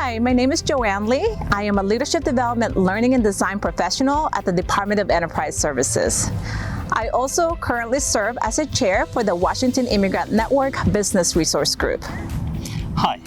Hi, my name is Joanne Lee. I am a Leadership Development Learning and Design professional at the Department of Enterprise Services. I also currently serve as a chair for the Washington Immigrant Network Business Resource Group. Hi,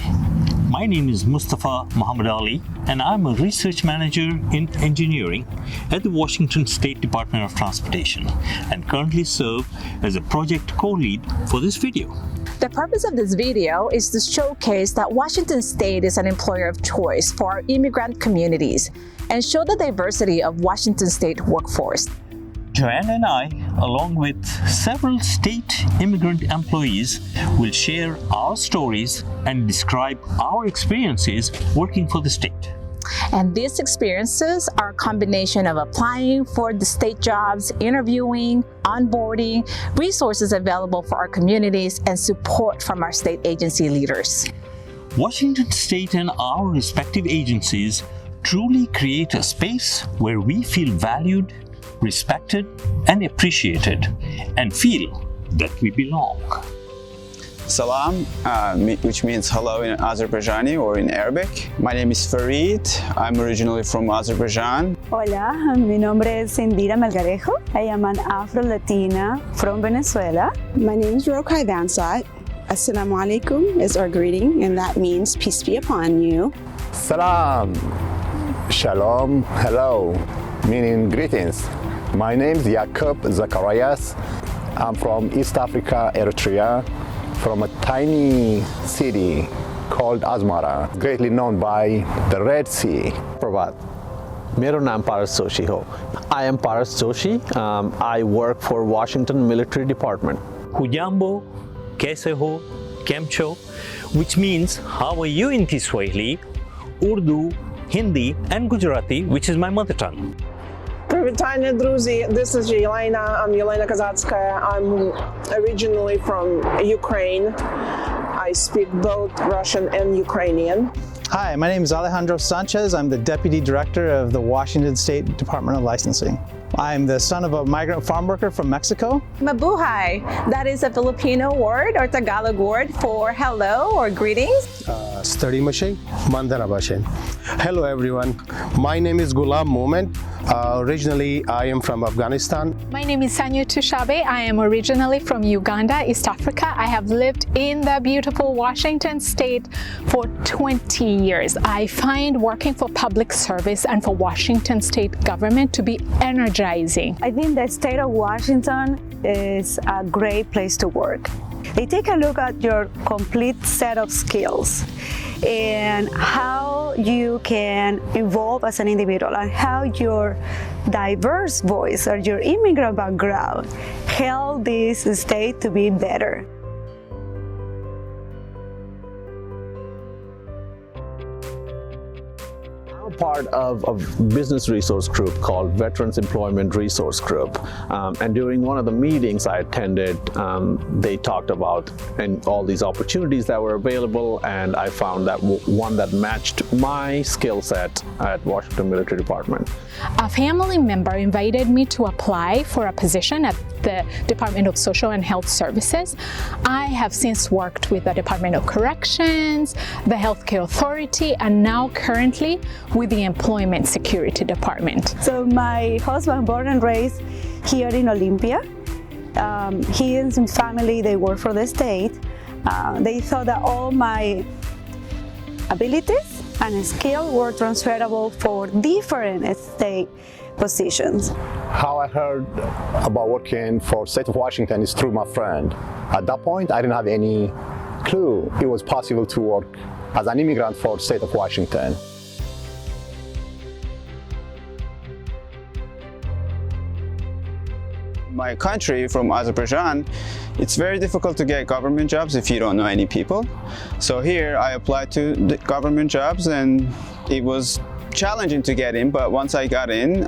my name is Mustafa Muhammad Ali, and I'm a research manager in engineering at the Washington State Department of Transportation and currently serve as a project co-lead for this video. The purpose of this video is to showcase that Washington State is an employer of choice for our immigrant communities and show the diversity of Washington State workforce. Joanne and I, along with several state immigrant employees, will share our stories and describe our experiences working for the state. And these experiences are a combination of applying for the state jobs, interviewing, onboarding, resources available for our communities, and support from our state agency leaders. Washington State and our respective agencies truly create a space where we feel valued, respected, and appreciated, and feel that we belong. Salam, which means hello in Azerbaijani or in Arabic. My name is Farid. I'm originally from Azerbaijan. Hola, mi nombre es Indira Melgarejo. I am an Afro-Latina from Venezuela. My name is Rokai Vansat. Assalamu alaikum is our greeting, and that means peace be upon you. Salam, shalom, hello, meaning greetings. My name is Jakob Zacharias. I'm from East Africa, Eritrea, from a tiny city called Asmara, greatly known by the Red Sea. Pravat. मेरा नाम पारस जोशी हो. I am Paras Joshi. I work for Washington Military Department. Hujambo, kaise ho, kemcho, which means how are you in Kiswahili, Urdu, Hindi, and Gujarati, which is my mother tongue. Привітання, друзі. This is Yelena. I'm Yelena Kazatskaya. I'm originally from Ukraine. I speak both Russian and Ukrainian. Hi, my name is Alejandro Sanchez. I'm the Deputy Director of the Washington State Department of Licensing. I'm the son of a migrant farm worker from Mexico. Mabuhay, that is a Filipino word or Tagalog word for hello or greetings. Study Mashay, Mandana Bashay. Hello everyone, my name is Ghulam Moment. Originally, I am from Afghanistan. My name is Sanyu Tushabe. I am originally from Uganda, East Africa. I have lived in the beautiful Washington State for 20 years. I find working for public service and for Washington State government to be energizing. I think the state of Washington is a great place to work. They take a look at your complete set of skills and how you can evolve as an individual and how your diverse voice or your immigrant background help this state to be better. Part of a business resource group called Veterans Employment Resource Group, and during one of the meetings I attended, they talked about and all these opportunities that were available, and I found that one that matched my skill set at Washington Military Department. A family member invited me to apply for a position at the Department of Social and Health Services. I have since worked with the Department of Corrections, the Healthcare Authority, and now currently with the Employment Security Department. So my husband, born and raised here in Olympia. He and his family, they work for the state. They thought that all my abilities and skills were transferable for different state positions. How I heard about working for the state of Washington is through my friend. At that point, I didn't have any clue it was possible to work as an immigrant for the state of Washington. My country, from Azerbaijan, it's very difficult to get government jobs if you don't know any people. So here I applied to the government jobs and it was challenging to get in, but once I got in,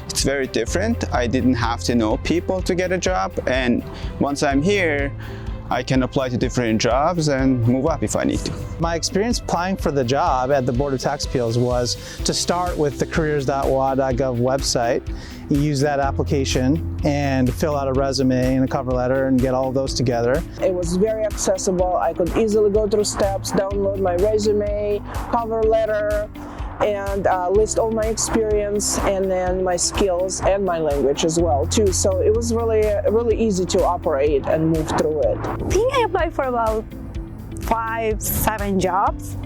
it's very different. I didn't have to know people to get a job, and once I'm here, I can apply to different jobs and move up if I need to. My experience applying for the job at the Board of Tax Appeals was to start with the careers.wa.gov website. You use that application and fill out a resume and a cover letter and get all of those together. It was very accessible. I could easily go through steps, download my resume, cover letter, and list all my experience and then my skills and my language as well too. So it was really easy to operate and move through it. I think I applied for about 5-7 jobs,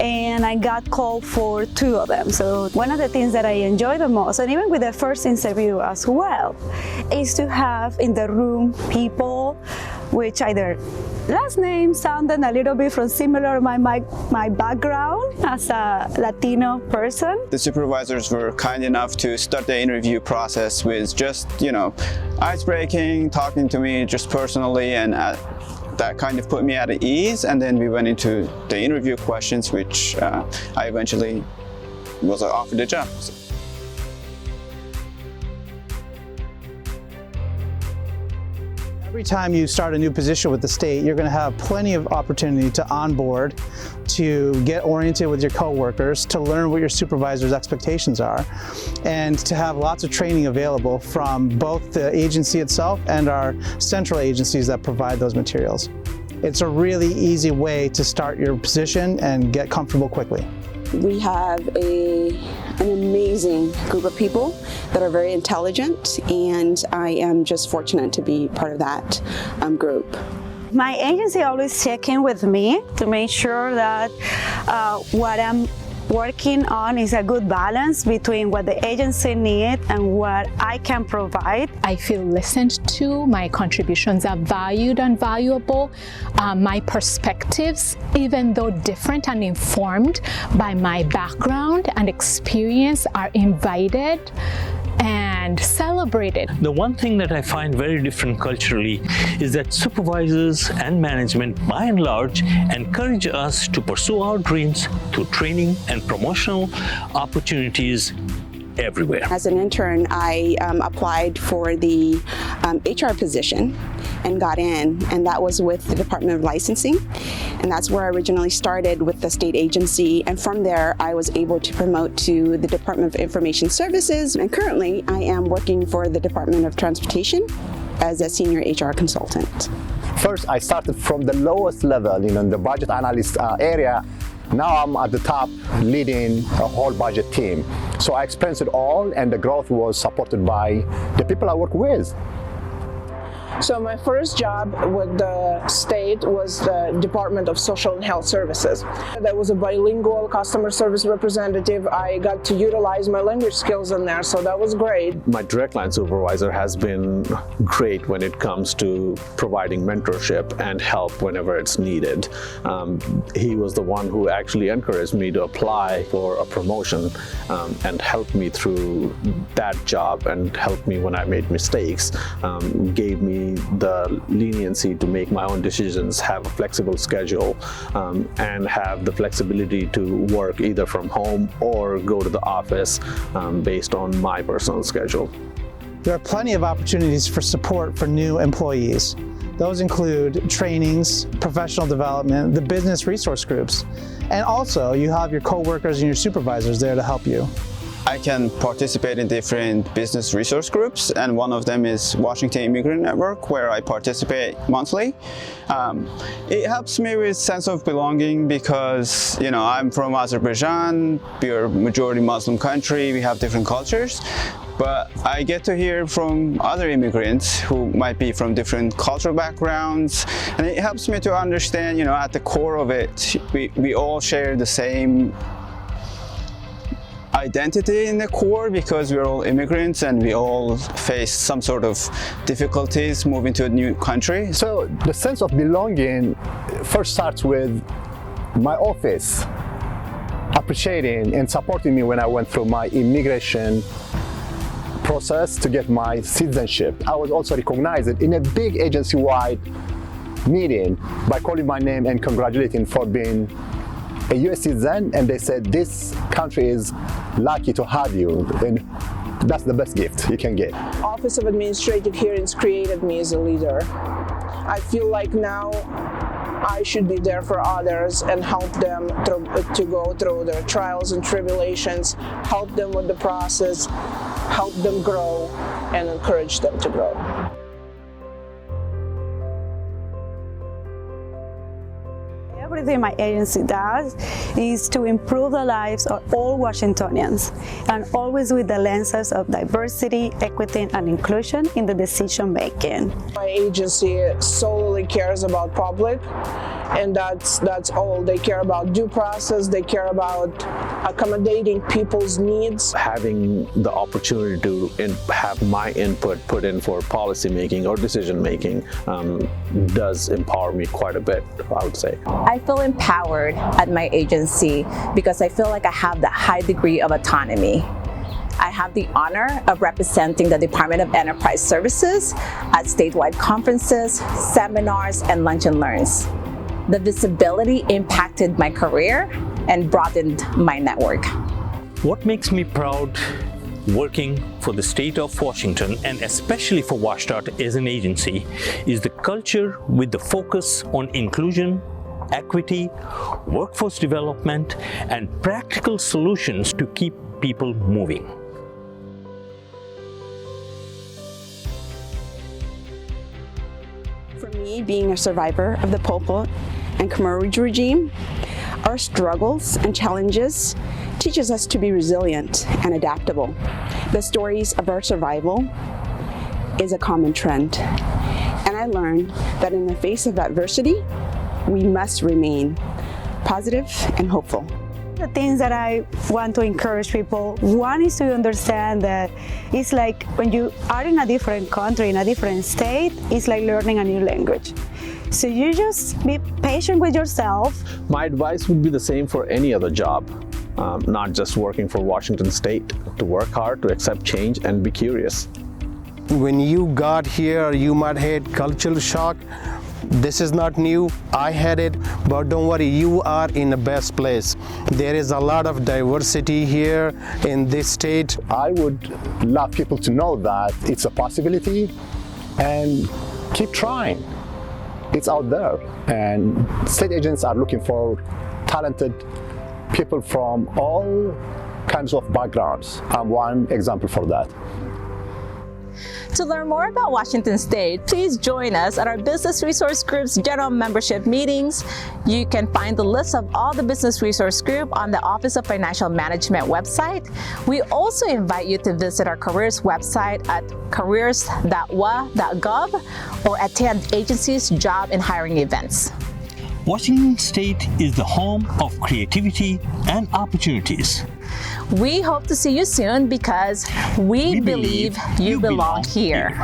and I got called for 2 of them. So one of the things that I enjoy the most, and even with the first interview as well, is to have in the room people which either last name sounded a little bit from similar my background as a Latino person. The supervisors were kind enough to start the interview process with just, ice-breaking, talking to me just personally, and that kind of put me at ease. And then we went into the interview questions, which I eventually was offered the job. Every time you start a new position with the state, you're going to have plenty of opportunity to onboard, to get oriented with your coworkers, to learn what your supervisor's expectations are, and to have lots of training available from both the agency itself and our central agencies that provide those materials. It's a really easy way to start your position and get comfortable quickly. We have an amazing group of people that are very intelligent, and I am just fortunate to be part of that group. My agency always check in with me to make sure that what I'm working on is a good balance between what the agency needs and what I can provide. I feel listened to, my contributions are valued and valuable. My perspectives, even though different and informed by my background and experience, are invited and celebrated. The one thing that I find very different culturally is that supervisors and management, by and large, encourage us to pursue our dreams through training and promotional opportunities everywhere. As an intern, I applied for the HR position and got in, and that was with the Department of Licensing, and that's where I originally started with the state agency, and from there I was able to promote to the Department of Information Services, and currently I am working for the Department of Transportation as a senior HR consultant. First, I started from the lowest level, in the budget analyst area. Now I'm at the top leading a whole budget team. So I experienced it all, and the growth was supported by the people I work with. So my first job with the state was the Department of Social and Health Services. That was a bilingual customer service representative. I got to utilize my language skills in there, so that was great. My direct line supervisor has been great when it comes to providing mentorship and help whenever it's needed. He was the one who actually encouraged me to apply for a promotion and helped me through that job and helped me when I made mistakes, gave me the leniency to make my own decisions, have a flexible schedule, and have the flexibility to work either from home or go to the office based on my personal schedule. There are plenty of opportunities for support for new employees. Those include trainings, professional development, the business resource groups, and also you have your coworkers and your supervisors there to help you. I can participate in different business resource groups, and one of them is Washington Immigrant Network, where I participate monthly. It helps me with sense of belonging because, I'm from Azerbaijan, we're a majority Muslim country, we have different cultures, but I get to hear from other immigrants who might be from different cultural backgrounds, and it helps me to understand, at the core of it, we all share the same identity in the core because we're all immigrants and we all face some sort of difficulties moving to a new country. So the sense of belonging first starts with my office appreciating and supporting me when I went through my immigration process to get my citizenship. I was also recognized in a big agency-wide meeting by calling my name and congratulating for being a US citizen, and they said this country is lucky to have you, and that's the best gift you can get. Office of Administrative Hearings created me as a leader. I feel like now I should be there for others and help them to go through their trials and tribulations, help them with the process, help them grow, and encourage them to grow. Everything my agency does is to improve the lives of all Washingtonians, and always with the lenses of diversity, equity, and inclusion in the decision making. My agency solely cares about public, and that's all. They care about due process, they care about accommodating people's needs. Having the opportunity to have my input put in for policy making or decision making does empower me quite a bit, I would say. I feel empowered at my agency because I feel like I have that high degree of autonomy. I have the honor of representing the Department of Enterprise Services at statewide conferences, seminars, and lunch and learns. The visibility impacted my career and broadened my network. What makes me proud working for the state of Washington, and especially for WashDOT as an agency, is the culture with the focus on inclusion, equity, workforce development, and practical solutions to keep people moving. For me, being a survivor of the Pol Pot and Khmer Rouge regime, our struggles and challenges teaches us to be resilient and adaptable. The stories of our survival is a common trend. And I learned that in the face of adversity, we must remain positive and hopeful. The things that I want to encourage people, one is to understand that it's like when you are in a different country, in a different state, it's like learning a new language. So you just be patient with yourself. My advice would be the same for any other job, not just working for Washington State. To work hard, to accept change, and be curious. When you got here, you might had cultural shock. This is not new. I had it, but don't worry, you are in the best place. There is a lot of diversity here in this state. I would love people to know that it's a possibility and keep trying. It's out there, and state agents are looking for talented people from all kinds of backgrounds. I'm one example for that. To learn more about Washington State, please join us at our Business Resource Group's general membership meetings. You can find the list of all the Business Resource Group on the Office of Financial Management website. We also invite you to visit our careers website at careers.wa.gov or attend agencies' job and hiring events. Washington State is the home of creativity and opportunities. We hope to see you soon because we believe you belong here.